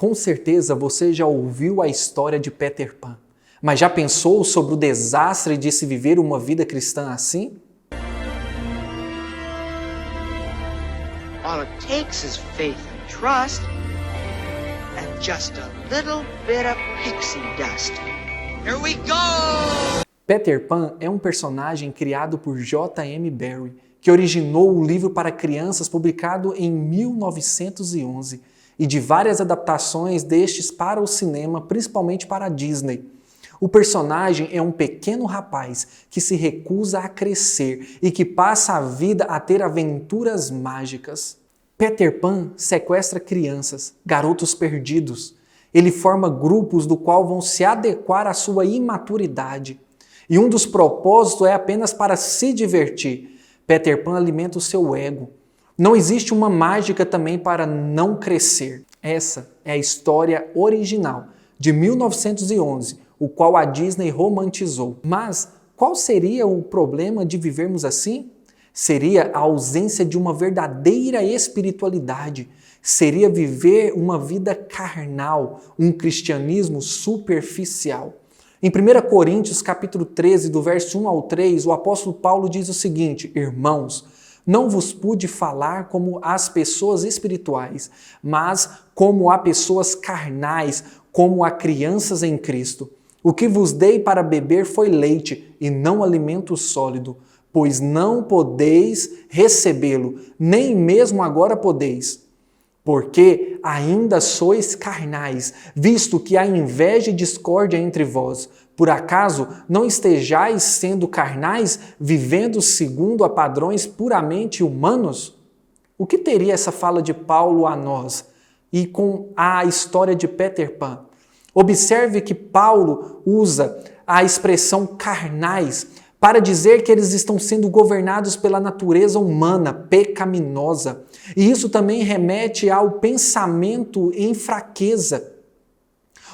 Com certeza você já ouviu a história de Peter Pan, mas já pensou sobre o desastre de se viver uma vida cristã assim? All it takes is faith and trust, and just a little bit of pixie dust. Here we go! Peter Pan é um personagem criado por J.M. Barrie, que originou o livro para crianças publicado em 1911 e de várias adaptações destes para o cinema, principalmente para a Disney. O personagem é um pequeno rapaz que se recusa a crescer e que passa a vida a ter aventuras mágicas. Peter Pan sequestra crianças, garotos perdidos. Ele forma grupos do qual vão se adequar à sua imaturidade. E um dos propósitos é apenas para se divertir. Peter Pan alimenta o seu ego. Não existe uma mágica também para não crescer. Essa é a história original de 1911, o qual a Disney romantizou. Mas qual seria o problema de vivermos assim? Seria a ausência de uma verdadeira espiritualidade. Seria viver uma vida carnal, um cristianismo superficial. Em 1 Coríntios capítulo 13, do verso 1 ao 3, o apóstolo Paulo diz o seguinte: Irmãos, não vos pude falar como as pessoas espirituais, mas como a pessoas carnais, como a crianças em Cristo. O que vos dei para beber foi leite, e não alimento sólido, pois não podeis recebê-lo, nem mesmo agora podeis. Porque ainda sois carnais, visto que há inveja e discórdia entre vós. Por acaso não estejais sendo carnais, vivendo segundo a padrões puramente humanos? O que teria essa fala de Paulo a nós e com a história de Peter Pan? Observe que Paulo usa a expressão carnais para dizer que eles estão sendo governados pela natureza humana, pecaminosa. E isso também remete ao pensamento em fraqueza.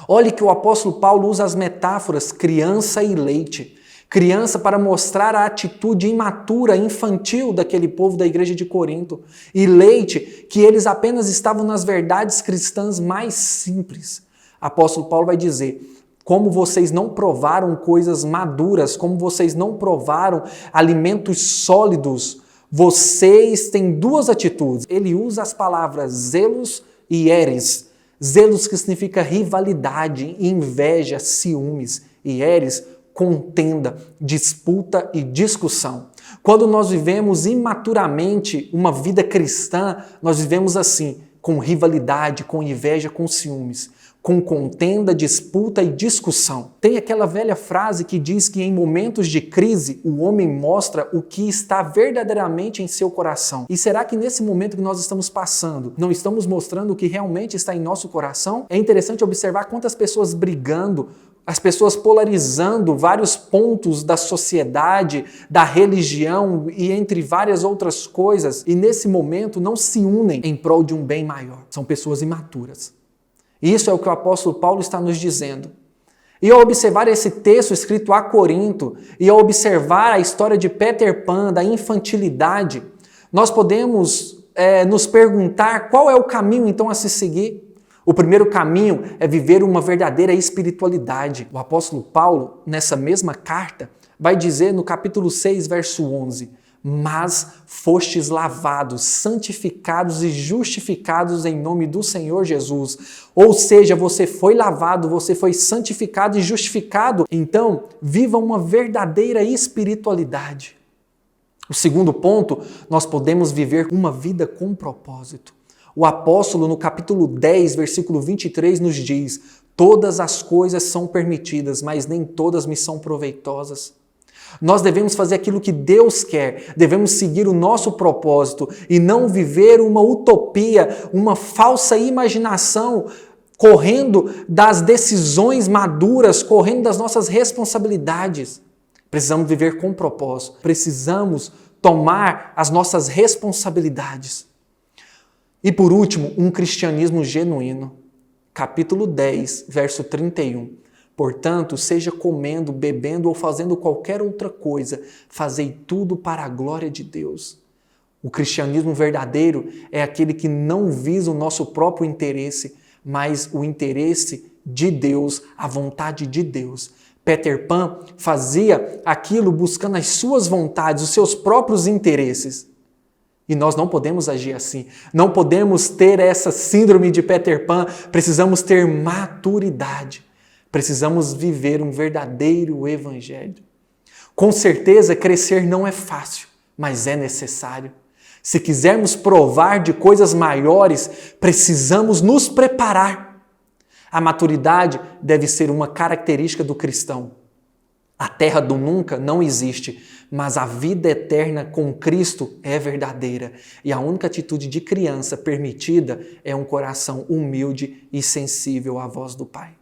Olhe que o apóstolo Paulo usa as metáforas criança e leite. Criança para mostrar a atitude imatura, infantil daquele povo da igreja de Corinto. E leite, que eles apenas estavam nas verdades cristãs mais simples. Apóstolo Paulo vai dizer: como vocês não provaram coisas maduras, como vocês não provaram alimentos sólidos, vocês têm duas atitudes. Ele usa as palavras zelos e eres. Zelos que significa rivalidade, inveja, ciúmes. E eres, contenda, disputa e discussão. Quando nós vivemos imaturamente uma vida cristã, nós vivemos assim, com rivalidade, com inveja, com ciúmes, com contenda, disputa e discussão. Tem aquela velha frase que diz que em momentos de crise o homem mostra o que está verdadeiramente em seu coração. E será que nesse momento que nós estamos passando, não estamos mostrando o que realmente está em nosso coração? É interessante observar quantas pessoas brigando, as pessoas polarizando vários pontos da sociedade, da religião e entre várias outras coisas, e nesse momento não se unem em prol de um bem maior. São pessoas imaturas. Isso é o que o apóstolo Paulo está nos dizendo. E ao observar esse texto escrito a Corinto, e ao observar a história de Peter Pan, da infantilidade, nós podemos nos perguntar qual é o caminho então a se seguir. O primeiro caminho é viver uma verdadeira espiritualidade. O apóstolo Paulo, nessa mesma carta, vai dizer no capítulo 6, verso 11, mas fostes lavados, santificados e justificados em nome do Senhor Jesus. Ou seja, você foi lavado, você foi santificado e justificado. Então, viva uma verdadeira espiritualidade. O segundo ponto, nós podemos viver uma vida com propósito. O apóstolo, no capítulo 10, versículo 23, nos diz: todas as coisas são permitidas, mas nem todas me são proveitosas. Nós devemos fazer aquilo que Deus quer, devemos seguir o nosso propósito e não viver uma utopia, uma falsa imaginação, correndo das decisões maduras, correndo das nossas responsabilidades. Precisamos viver com propósito, precisamos tomar as nossas responsabilidades. E por último, um cristianismo genuíno. Capítulo 10, verso 31. Portanto, seja comendo, bebendo ou fazendo qualquer outra coisa, fazei tudo para a glória de Deus. O cristianismo verdadeiro é aquele que não visa o nosso próprio interesse, mas o interesse de Deus, a vontade de Deus. Peter Pan fazia aquilo buscando as suas vontades, os seus próprios interesses. E nós não podemos agir assim. Não podemos ter essa síndrome de Peter Pan. Precisamos ter maturidade. Precisamos viver um verdadeiro evangelho. Com certeza, crescer não é fácil, mas é necessário. Se quisermos provar de coisas maiores, precisamos nos preparar. A maturidade deve ser uma característica do cristão. A terra do nunca não existe, mas a vida eterna com Cristo é verdadeira. E a única atitude de criança permitida é um coração humilde e sensível à voz do Pai.